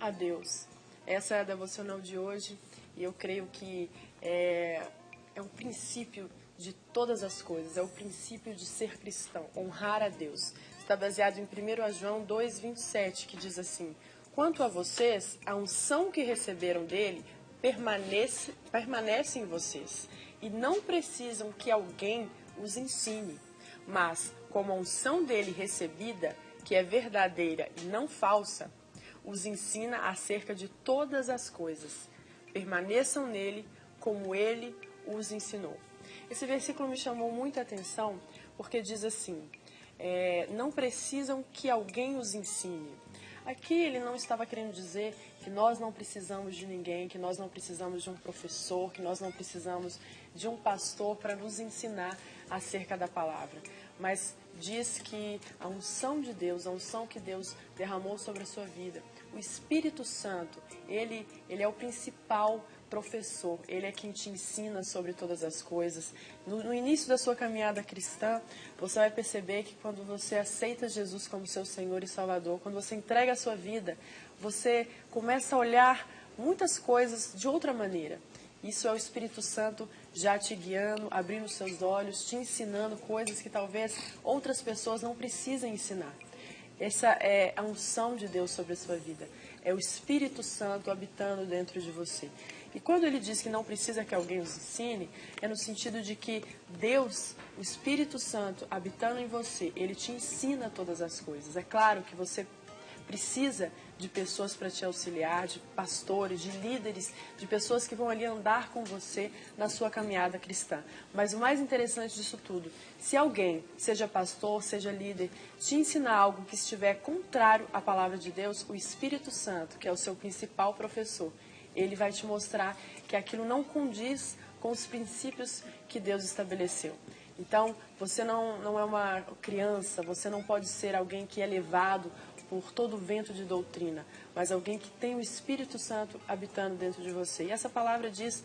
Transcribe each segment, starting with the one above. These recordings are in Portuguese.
a Deus. Essa é a devocional de hoje e eu creio que é o princípio de todas as coisas, é o princípio de ser cristão, honrar a Deus. Está baseado em 1 João 2,27, que diz assim: quanto a vocês, a unção que receberam dele permanece em vocês e não precisam que alguém os ensine, mas como a unção dele recebida, que é verdadeira e não falsa, os ensina acerca de todas as coisas. Permaneçam nele como ele os ensinou. Esse versículo me chamou muita atenção porque diz assim, não precisam que alguém os ensine. Aqui ele não estava querendo dizer que nós não precisamos de ninguém, que nós não precisamos de um professor, que nós não precisamos de um pastor para nos ensinar acerca da palavra. Mas diz que a unção de Deus, a unção que Deus derramou sobre a sua vida, o Espírito Santo, ele é o principal professor, ele é quem te ensina sobre todas as coisas. No início da sua caminhada cristã, você vai perceber que quando você aceita Jesus como seu Senhor e Salvador, quando você entrega a sua vida, você começa a olhar muitas coisas de outra maneira. Isso é o Espírito Santo já te guiando, abrindo os seus olhos, te ensinando coisas que talvez outras pessoas não precisem ensinar. Essa é a unção de Deus sobre a sua vida. É o Espírito Santo habitando dentro de você. E quando ele diz que não precisa que alguém os ensine, é no sentido de que Deus, o Espírito Santo habitando em você, ele te ensina todas as coisas. É claro que você precisa de pessoas para te auxiliar, de pastores, de líderes, de pessoas que vão ali andar com você na sua caminhada cristã. Mas o mais interessante disso tudo, se alguém, seja pastor, seja líder, te ensinar algo que estiver contrário à palavra de Deus, o Espírito Santo, que é o seu principal professor, ele vai te mostrar que aquilo não condiz com os princípios que Deus estabeleceu. Então, você não é uma criança, você não pode ser alguém que é levado por todo o vento de doutrina, mas alguém que tem o Espírito Santo habitando dentro de você. E essa palavra diz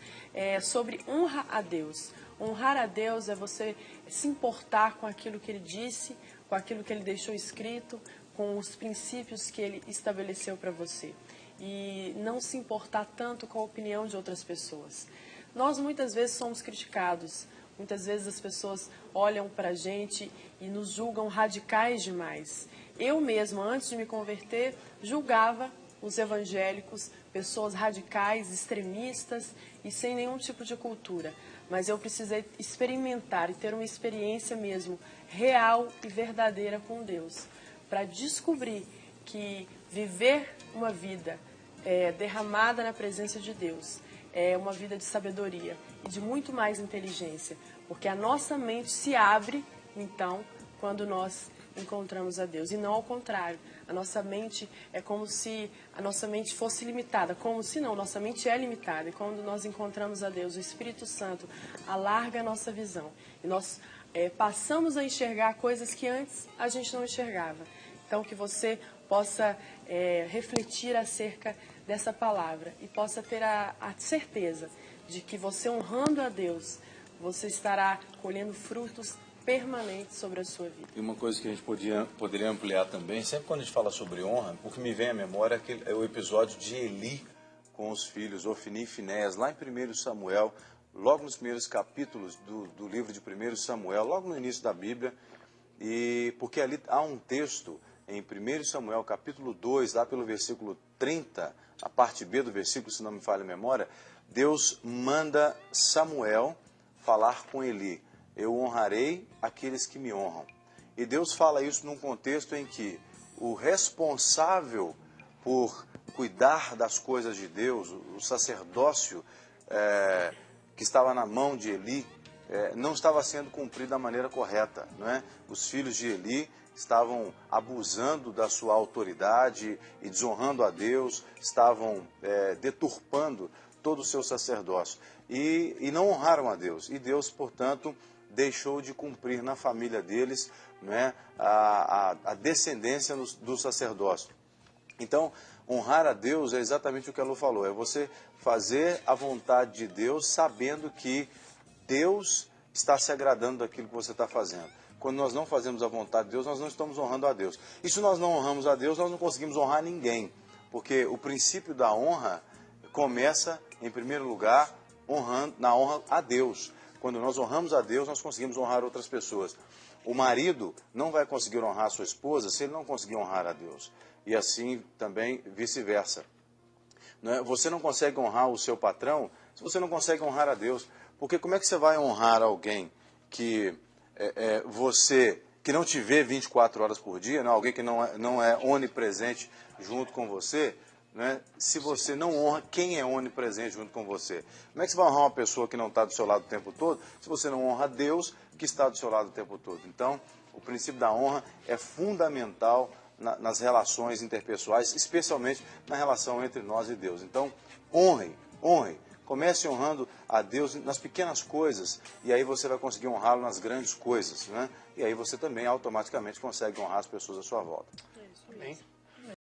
sobre honra a Deus. Honrar a Deus é você se importar com aquilo que Ele disse, com aquilo que Ele deixou escrito, com os princípios que Ele estabeleceu para você. E não se importar tanto com a opinião de outras pessoas. Nós muitas vezes somos criticados. Muitas vezes as pessoas olham para a gente e nos julgam radicais demais. Eu mesma, antes de me converter, julgava os evangélicos, pessoas radicais, extremistas e sem nenhum tipo de cultura. Mas eu precisei experimentar e ter uma experiência mesmo real e verdadeira com Deus, para descobrir que viver uma vida derramada na presença de Deus é uma vida de sabedoria e de muito mais inteligência, porque a nossa mente se abre, então, quando nós encontramos a Deus, e não ao contrário. A nossa mente é como se a nossa mente fosse limitada, como se não, nossa mente é limitada, e quando nós encontramos a Deus, o Espírito Santo alarga a nossa visão, e nós passamos a enxergar coisas que antes a gente não enxergava. Então, que você possa refletir acerca dessa palavra e possa ter a certeza de que você honrando a Deus, você estará colhendo frutos permanentes sobre a sua vida. E uma coisa que a gente poderia ampliar também, sempre quando a gente fala sobre honra, o que me vem à memória é o episódio de Eli com os filhos, Ofni e Finéias, lá em 1 Samuel, logo nos primeiros capítulos do livro de 1 Samuel, logo no início da Bíblia, e porque ali há um texto em 1 Samuel, capítulo 2, lá pelo versículo 30, a parte B do versículo, se não me falha a memória, Deus manda Samuel falar com Eli. Eu honrarei aqueles que me honram. E Deus fala isso num contexto em que o responsável por cuidar das coisas de Deus, o sacerdócio que estava na mão de Eli, não estava sendo cumprido da maneira correta, não é? Os filhos de Eli estavam abusando da sua autoridade e desonrando a Deus, estavam deturpando todo o seu sacerdócio e não honraram a Deus. E Deus, portanto, deixou de cumprir na família deles, né, a descendência do sacerdócio. Então, honrar a Deus é exatamente o que a Lu falou, é você fazer a vontade de Deus sabendo que Deus está se agradando daquilo que você está fazendo. Quando nós não fazemos a vontade de Deus, nós não estamos honrando a Deus. E se nós não honramos a Deus, nós não conseguimos honrar ninguém. Porque o princípio da honra começa, em primeiro lugar, na honra a Deus. Quando nós honramos a Deus, nós conseguimos honrar outras pessoas. O marido não vai conseguir honrar a sua esposa se ele não conseguir honrar a Deus. E assim também vice-versa. Você não consegue honrar o seu patrão se você não consegue honrar a Deus. Porque como é que você vai honrar alguém que que não te vê 24 horas por dia, alguém que não é onipresente junto com você, se você não honra quem é onipresente junto com você? Como é que você vai honrar uma pessoa que não está do seu lado o tempo todo se você não honra Deus que está do seu lado o tempo todo? Então, o princípio da honra é fundamental nas relações interpessoais, especialmente na relação entre nós e Deus. Então, honre. Comece honrando a Deus nas pequenas coisas, e aí você vai conseguir honrá-lo nas grandes coisas, E aí você também automaticamente consegue honrar as pessoas à sua volta. É isso mesmo.